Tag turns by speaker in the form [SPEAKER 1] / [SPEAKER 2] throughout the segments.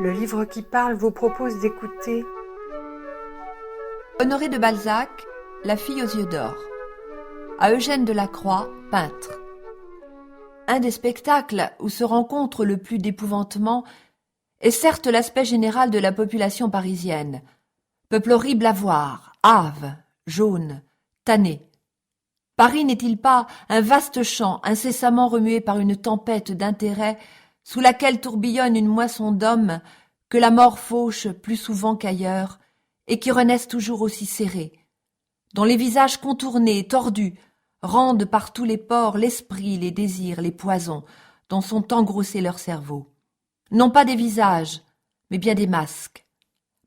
[SPEAKER 1] Le livre qui parle vous propose d'écouter
[SPEAKER 2] Honoré de Balzac, La fille aux yeux d'or. À Eugène Delacroix, peintre. Un des spectacles où se rencontre le plus d'épouvantement est certes l'aspect général de la population parisienne. Peuple horrible à voir, hâve, jaune, tanné. Paris n'est-il pas un vaste champ incessamment remué par une tempête d'intérêts sous laquelle tourbillonne une moisson d'hommes que la mort fauche plus souvent qu'ailleurs et qui renaissent toujours aussi serrés, dont les visages contournés, tordus, rendent par tous les pores l'esprit, les désirs, les poisons dont sont engrossés leurs cerveaux. Non pas des visages, mais bien des masques.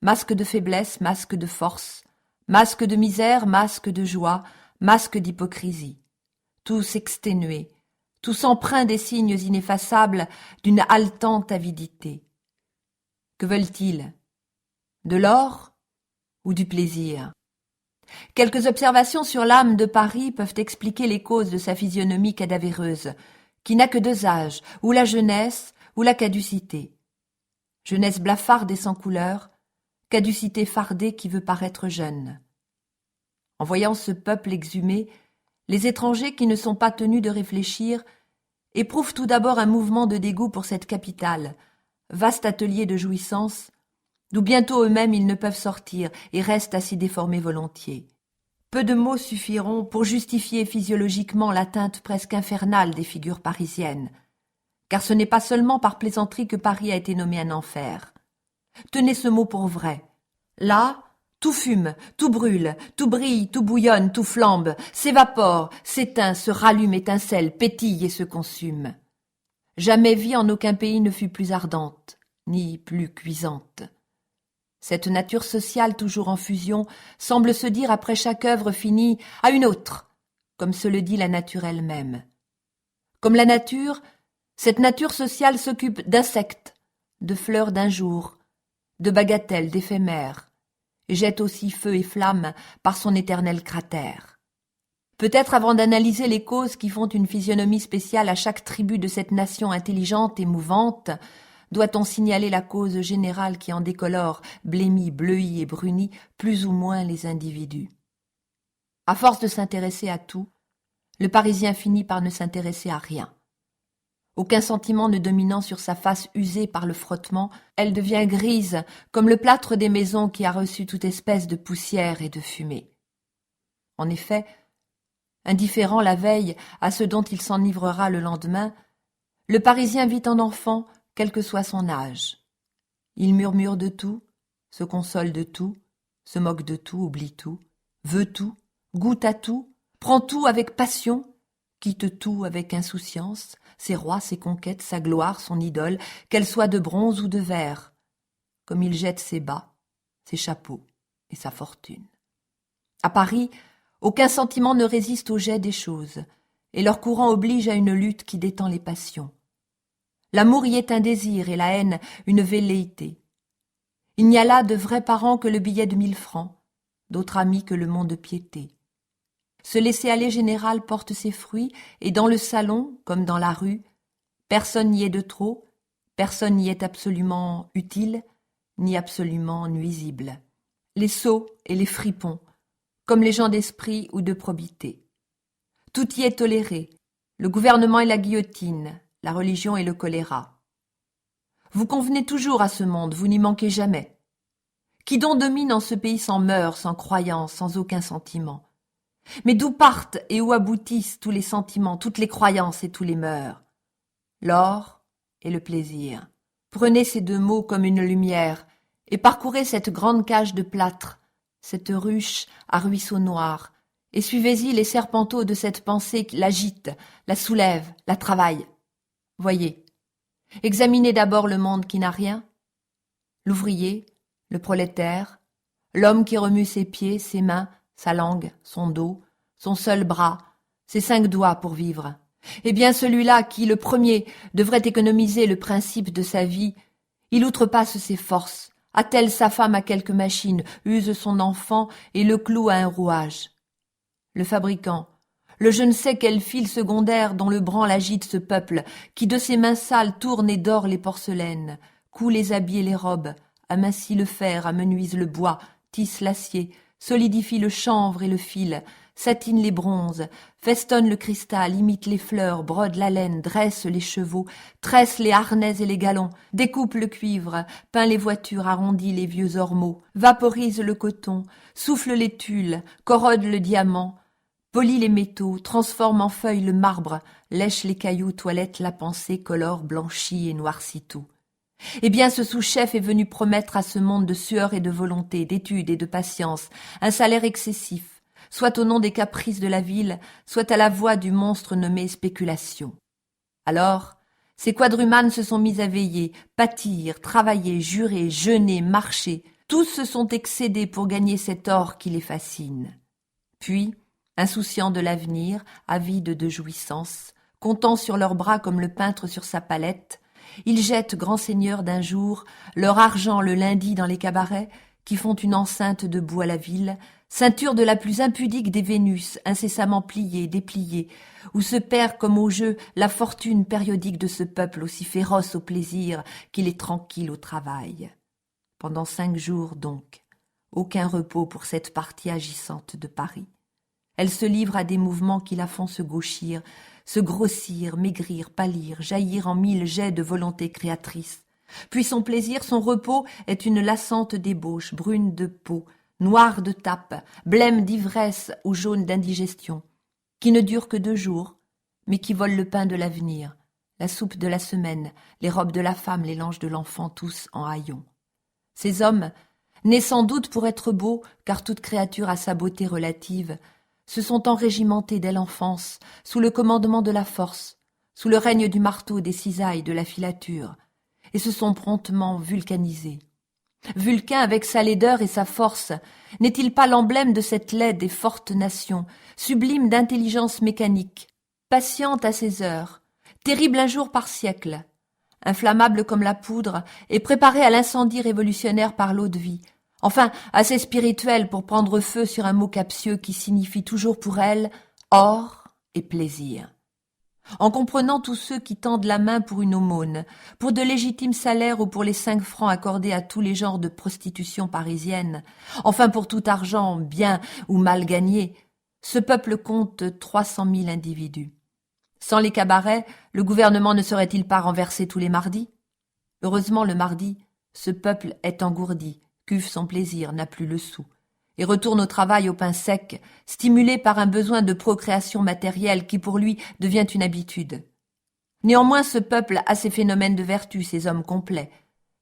[SPEAKER 2] Masques de faiblesse, masques de force, masques de misère, masques de joie, masques d'hypocrisie. Tous exténués, tous empreints des signes ineffaçables d'une haletante avidité. Que veulent-ils? De l'or ou du plaisir? Quelques observations sur l'âme de Paris peuvent expliquer les causes de sa physionomie cadavéreuse, qui n'a que deux âges, ou la jeunesse ou la caducité. Jeunesse blafarde et sans couleur, caducité fardée qui veut paraître jeune. En voyant ce peuple exhumé, les étrangers qui ne sont pas tenus de réfléchir éprouvent tout d'abord un mouvement de dégoût pour cette capitale, vaste atelier de jouissance, d'où bientôt eux-mêmes ils ne peuvent sortir et restent à s'y déformer volontiers. Peu de mots suffiront pour justifier physiologiquement l'atteinte presque infernale des figures parisiennes, car ce n'est pas seulement par plaisanterie que Paris a été nommé un enfer. Tenez ce mot pour vrai. Là, tout fume, tout brûle, tout brille, tout bouillonne, tout flambe, s'évapore, s'éteint, se rallume, étincelle, pétille et se consume. Jamais vie en aucun pays ne fut plus ardente, ni plus cuisante. Cette nature sociale toujours en fusion semble se dire après chaque œuvre finie à une autre, comme se le dit la nature elle-même. Comme la nature, cette nature sociale s'occupe d'insectes, de fleurs d'un jour, de bagatelles, d'éphémères, et jette aussi feu et flamme par son éternel cratère. Peut-être avant d'analyser les causes qui font une physionomie spéciale à chaque tribu de cette nation intelligente et mouvante, doit-on signaler la cause générale qui en décolore, blêmit, bleuit et brunit plus ou moins les individus. À force de s'intéresser à tout, le Parisien finit par ne s'intéresser à rien. Aucun sentiment ne dominant sur sa face usée par le frottement, elle devient grise comme le plâtre des maisons qui a reçu toute espèce de poussière et de fumée. En effet, indifférent la veille à ce dont il s'enivrera le lendemain, le Parisien vit en enfant quel que soit son âge. Il murmure de tout, se console de tout, se moque de tout, oublie tout, veut tout, goûte à tout, prend tout avec passion, quitte tout avec insouciance, ses rois, ses conquêtes, sa gloire, son idole, qu'elle soit de bronze ou de verre, comme il jette ses bas, ses chapeaux et sa fortune. À Paris, aucun sentiment ne résiste au jet des choses, et leur courant oblige à une lutte qui détend les passions. L'amour y est un désir et la haine une velléité. Il n'y a là de vrais parents que le billet de 1000 francs, d'autres amis que le mont-de-piété. Ce laisser-aller général porte ses fruits, et dans le salon, comme dans la rue, personne n'y est de trop, personne n'y est absolument utile, ni absolument nuisible. Les sots et les fripons, comme les gens d'esprit ou de probité. Tout y est toléré, le gouvernement et la guillotine, la religion et le choléra. Vous convenez toujours à ce monde, vous n'y manquez jamais. Qui donc domine en ce pays sans mœurs, sans croyances, sans aucun sentiment? Mais d'où partent et où aboutissent tous les sentiments, toutes les croyances et tous les mœurs? L'or et le plaisir. Prenez ces deux mots comme une lumière et parcourez cette grande cage de plâtre, cette ruche à ruisseaux noirs, et suivez-y les serpenteaux de cette pensée qui l'agite, la soulève, la travaille. Voyez, examinez d'abord le monde qui n'a rien, l'ouvrier, le prolétaire, l'homme qui remue ses pieds, ses mains, sa langue, son dos, son seul bras, ses 5 doigts pour vivre. Eh bien celui-là qui, le premier, devrait économiser le principe de sa vie, il outrepasse ses forces, attelle sa femme à quelque machine, use son enfant et le cloue à un rouage. Le fabricant, le je ne sais quel fil secondaire dont le branle agite ce peuple, qui de ses mains sales tourne et dore les porcelaines, coud les habits et les robes, amincit le fer, amenuise le bois, tisse l'acier, solidifie le chanvre et le fil, satine les bronzes, festonne le cristal, imite les fleurs, brode la laine, dresse les chevaux, tresse les harnais et les galons, découpe le cuivre, peint les voitures, arrondit les vieux ormeaux, vaporise le coton, souffle les tulles, corrode le diamant, polit les métaux, transforme en feuilles le marbre, lèche les cailloux, toilette la pensée, colore, blanchit et noircit tout. Eh bien, ce sous-chef est venu promettre à ce monde de sueur et de volonté, d'étude et de patience, un salaire excessif, soit au nom des caprices de la ville, soit à la voix du monstre nommé spéculation. Alors, ces quadrumanes se sont mis à veiller, pâtir, travailler, jurer, jeûner, marcher. Tous se sont excédés pour gagner cet or qui les fascine. Puis, insouciants de l'avenir, avides de jouissance, comptant sur leurs bras comme le peintre sur sa palette, ils jettent, grands seigneurs d'un jour, leur argent le lundi dans les cabarets, qui font une enceinte debout à la ville, ceinture de la plus impudique des Vénus, incessamment pliée, dépliée, où se perd comme au jeu la fortune périodique de ce peuple aussi féroce au plaisir qu'il est tranquille au travail. Pendant 5 jours donc, aucun repos pour cette partie agissante de Paris. Elle se livre à des mouvements qui la font se gauchir, se grossir, maigrir, pâlir, jaillir en 1000 jets de volonté créatrice. Puis son plaisir, son repos est une lassante débauche, brune de peau, noire de tape, blême d'ivresse ou jaune d'indigestion, qui ne dure que 2 jours, mais qui vole le pain de l'avenir, la soupe de la semaine, les robes de la femme, les langes de l'enfant, tous en haillons. Ces hommes, nés sans doute pour être beaux, car toute créature a sa beauté relative, se sont enrégimentés dès l'enfance, sous le commandement de la force, sous le règne du marteau, des cisailles, de la filature, et se sont promptement vulcanisés. Vulcain, avec sa laideur et sa force, n'est-il pas l'emblème de cette laide et forte nation, sublime d'intelligence mécanique, patiente à ses heures, terrible un jour par siècle, inflammable comme la poudre et préparée à l'incendie révolutionnaire par l'eau-de-vie, enfin assez spirituelle pour prendre feu sur un mot captieux qui signifie toujours pour elle or et plaisir. En comprenant tous ceux qui tendent la main pour une aumône, pour de légitimes salaires ou pour les 5 francs accordés à tous les genres de prostitution parisienne, enfin pour tout argent, bien ou mal gagné, ce peuple compte 300 000 individus. Sans les cabarets, le gouvernement ne serait-il pas renversé tous les mardis? Heureusement, le mardi, ce peuple est engourdi, cuve son plaisir, n'a plus le sou, et retourne au travail au pain sec, stimulé par un besoin de procréation matérielle qui pour lui devient une habitude. Néanmoins, ce peuple a ses phénomènes de vertu, ses hommes complets,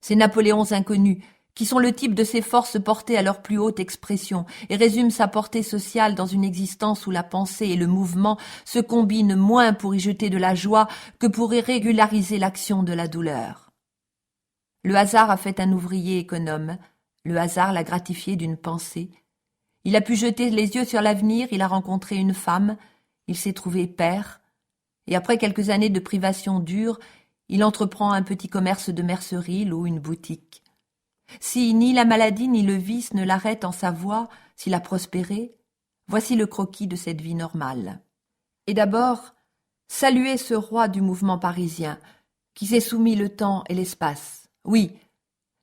[SPEAKER 2] ces Napoléons inconnus, qui sont le type de ces forces portées à leur plus haute expression et résument sa portée sociale dans une existence où la pensée et le mouvement se combinent moins pour y jeter de la joie que pour y régulariser l'action de la douleur. Le hasard a fait un ouvrier économe, le hasard l'a gratifié d'une pensée. Il a pu jeter les yeux sur l'avenir, il a rencontré une femme, il s'est trouvé père, et après quelques années de privations dures, il entreprend un petit commerce de mercerie, loue une boutique. Si ni la maladie ni le vice ne l'arrêtent en sa voie, s'il a prospéré, voici le croquis de cette vie normale. Et d'abord, saluez ce roi du mouvement parisien, qui s'est soumis le temps et l'espace. Oui,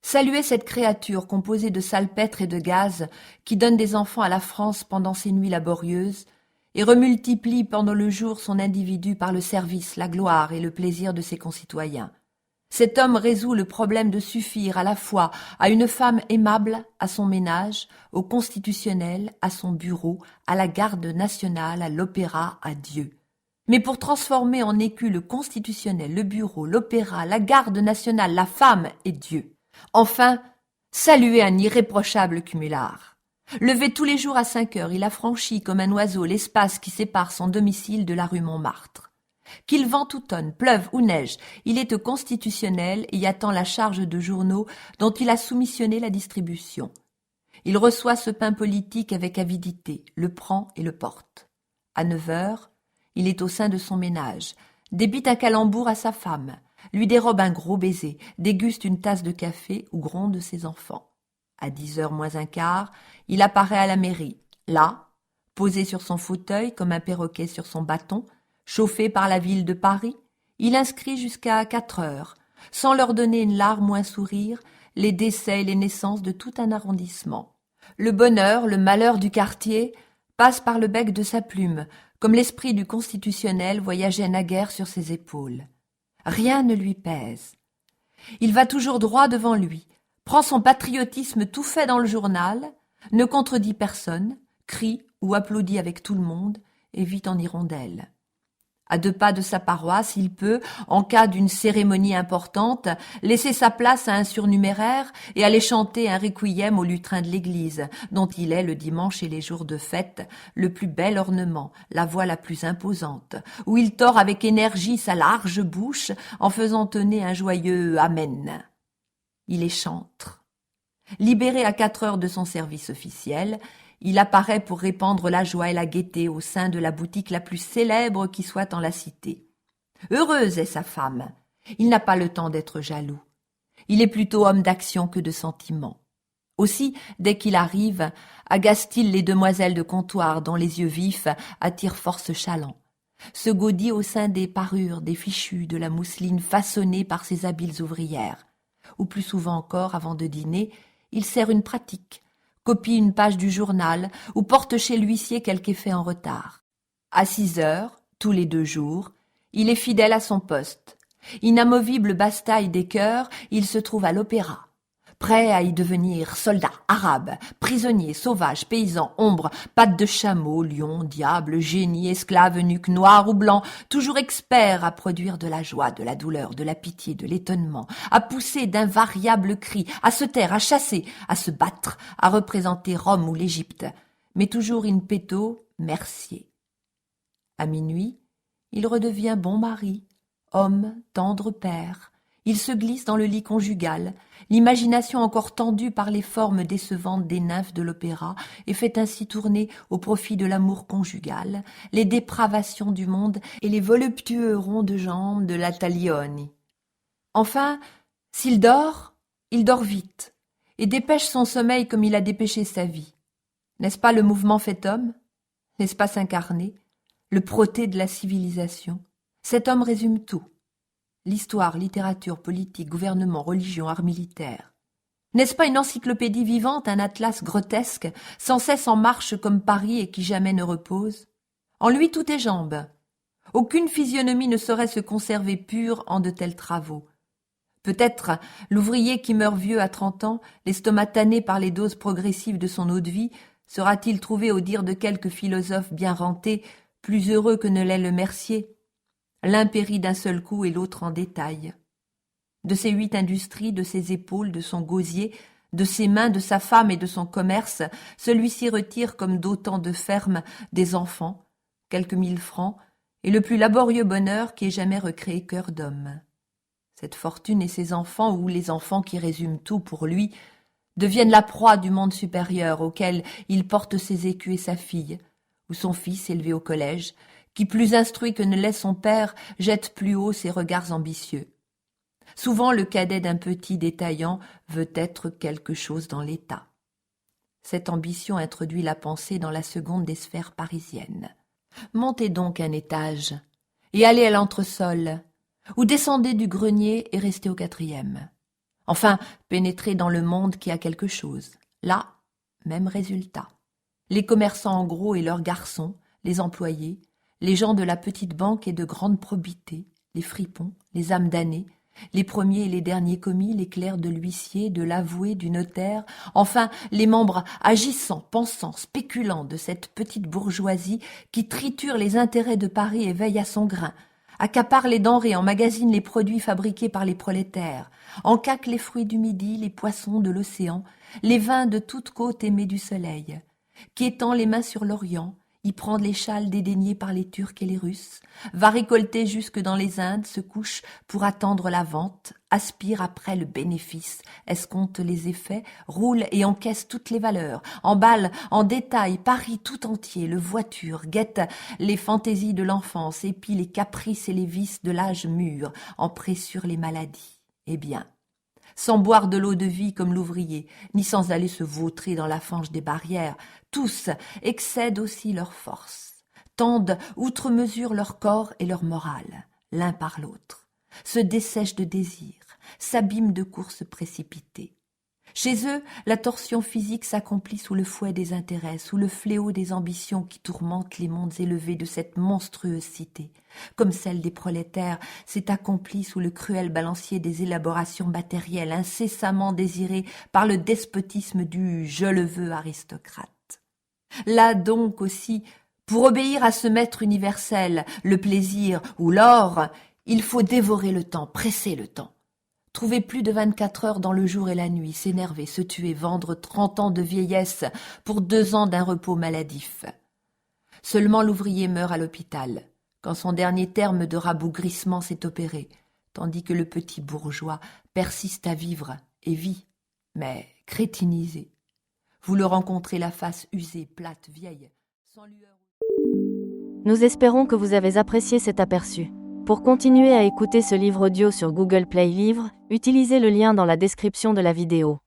[SPEAKER 2] saluez cette créature composée de salpêtre et de gaz qui donne des enfants à la France pendant ses nuits laborieuses et remultiplie pendant le jour son individu par le service, la gloire et le plaisir de ses concitoyens. Cet homme résout le problème de suffire à la fois à une femme aimable, à son ménage, au constitutionnel, à son bureau, à la garde nationale, à l'opéra, à Dieu. Mais pour transformer en écu le constitutionnel, le bureau, l'opéra, la garde nationale, la femme et Dieu. Enfin, saluez un irréprochable cumulard. Levé tous les jours à 5 heures, il a franchi comme un oiseau l'espace qui sépare son domicile de la rue Montmartre. Qu'il vente ou tonne, pleuve ou neige, il est au constitutionnel et y attend la charge de journaux dont il a soumissionné la distribution. Il reçoit ce pain politique avec avidité, le prend et le porte. À 9 heures, il est au sein de son ménage, débite un calembour à sa femme, lui dérobe un gros baiser, déguste une tasse de café ou gronde ses enfants. À 10 heures moins un quart, il apparaît à la mairie. Là, posé sur son fauteuil comme un perroquet sur son bâton, chauffé par la ville de Paris, il inscrit jusqu'à 4 heures, sans leur donner une larme ou un sourire, les décès et les naissances de tout un arrondissement. Le bonheur, le malheur du quartier passe par le bec de sa plume, comme l'esprit du constitutionnel voyageait naguère sur ses épaules. Rien ne lui pèse. Il va toujours droit devant lui, prend son patriotisme tout fait dans le journal, ne contredit personne, crie ou applaudit avec tout le monde et vit en hirondelle. À 2 pas de sa paroisse, il peut, en cas d'une cérémonie importante, laisser sa place à un surnuméraire et aller chanter un requiem au lutrin de l'église, dont il est, le dimanche et les jours de fête, le plus bel ornement, la voix la plus imposante, où il tord avec énergie sa large bouche en faisant tonner un joyeux « Amen ». Il est chantre. Libéré à 4 heures de son service officiel, il apparaît pour répandre la joie et la gaieté au sein de la boutique la plus célèbre qui soit en la cité. Heureuse est sa femme. Il n'a pas le temps d'être jaloux. Il est plutôt homme d'action que de sentiment. Aussi, dès qu'il arrive, agace-t-il les demoiselles de comptoir dont les yeux vifs attirent force chaland. Se gaudit au sein des parures, des fichus, de la mousseline façonnée par ses habiles ouvrières. Ou plus souvent encore, avant de dîner, il sert une pratique, copie une page du journal ou porte chez l'huissier quelque effet en retard. À 6 heures, tous les 2 jours, il est fidèle à son poste. Inamovible bastaille des cœurs, il se trouve à l'opéra. Prêt à y devenir soldat, arabe, prisonnier, sauvage, paysan, ombre, patte de chameau, lion, diable, génie, esclave, eunuque, noir ou blanc, toujours expert à produire de la joie, de la douleur, de la pitié, de l'étonnement, à pousser d'invariables cris, à se taire, à chasser, à se battre, à représenter Rome ou l'Égypte, mais toujours in petto, mercier. À minuit, il redevient bon mari, homme, tendre père. Il se glisse dans le lit conjugal, l'imagination encore tendue par les formes décevantes des nymphes de l'opéra, et fait ainsi tourner au profit de l'amour conjugal les dépravations du monde et les voluptueux ronds de jambes de la Taglioni. Enfin, s'il dort, il dort vite, et dépêche son sommeil comme il a dépêché sa vie. N'est-ce pas le mouvement fait homme? N'est-ce pas s'incarner? Le protée de la civilisation? Cet homme résume tout. L'histoire, littérature, politique, gouvernement, religion, art militaire. N'est-ce pas une encyclopédie vivante, un atlas grotesque, sans cesse en marche comme Paris et qui jamais ne repose? En lui tout est jambes. Aucune physionomie ne saurait se conserver pure en de tels travaux. Peut-être l'ouvrier qui meurt vieux à 30 ans, l'estomac tanné par les doses progressives de son eau de vie, sera-t-il trouvé, au dire de quelques philosophes bien rentés, plus heureux que ne l'est le mercier? L'un périt d'un seul coup et l'autre en détail. De ses 8 industries, de ses épaules, de son gosier, de ses mains, de sa femme et de son commerce, celui-ci retire comme d'autant de fermes des enfants, quelques 1000 francs, et le plus laborieux bonheur qui ait jamais recréé cœur d'homme. Cette fortune et ses enfants, ou les enfants qui résument tout pour lui, deviennent la proie du monde supérieur auquel il porte ses écus et sa fille, ou son fils élevé au collège, qui, plus instruit que ne l'est son père, jette plus haut ses regards ambitieux. Souvent, le cadet d'un petit détaillant veut être quelque chose dans l'État. Cette ambition introduit la pensée dans la seconde des sphères parisiennes. Montez donc un étage, et allez à l'entresol, ou descendez du grenier et restez au 4e. Enfin, pénétrez dans le monde qui a quelque chose. Là, même résultat. Les commerçants en gros et leurs garçons, les employés, les gens de la petite banque et de grande probité, les fripons, les âmes damnées, les premiers et les derniers commis, les clercs de l'huissier, de l'avoué, du notaire, enfin les membres agissants, pensants, spéculants de cette petite bourgeoisie qui triture les intérêts de Paris et veille à son grain, accapare les denrées, emmagasine les produits fabriqués par les prolétaires, encaque les fruits du midi, les poissons de l'océan, les vins de toute côte aimée du soleil, qui étend les mains sur l'Orient, y prend les châles dédaignés par les Turcs et les Russes, va récolter jusque dans les Indes, se couche pour attendre la vente, aspire après le bénéfice, escompte les effets, roule et encaisse toutes les valeurs, emballe en détail Paris tout entier, le voiture, guette les fantaisies de l'enfance, épie les caprices et les vices de l'âge mûr, en pressure les maladies. Eh bien, sans boire de l'eau de vie comme l'ouvrier, ni sans aller se vautrer dans la fange des barrières, tous excèdent aussi leur force, tendent outre mesure leur corps et leur morale, l'un par l'autre, se dessèchent de désir, s'abîment de courses précipitées. Chez eux, la torsion physique s'accomplit sous le fouet des intérêts, sous le fléau des ambitions qui tourmentent les mondes élevés de cette monstrueuse cité, comme celle des prolétaires s'est accomplie sous le cruel balancier des élaborations matérielles incessamment désirées par le despotisme du « je le veux » aristocrate. Là donc aussi, pour obéir à ce maître universel, le plaisir ou l'or, il faut dévorer le temps, presser le temps. Trouver plus de 24 heures dans le jour et la nuit, s'énerver, se tuer, vendre 30 ans de vieillesse pour 2 ans d'un repos maladif. Seulement l'ouvrier meurt à l'hôpital, quand son dernier terme de rabougrissement s'est opéré, tandis que le petit bourgeois persiste à vivre et vit, mais crétinisé. Vous le rencontrez la face usée, plate, vieille, sans lueur.
[SPEAKER 3] Nous espérons que vous avez apprécié cet aperçu. Pour continuer à écouter ce livre audio sur Google Play Livres, utilisez le lien dans la description de la vidéo.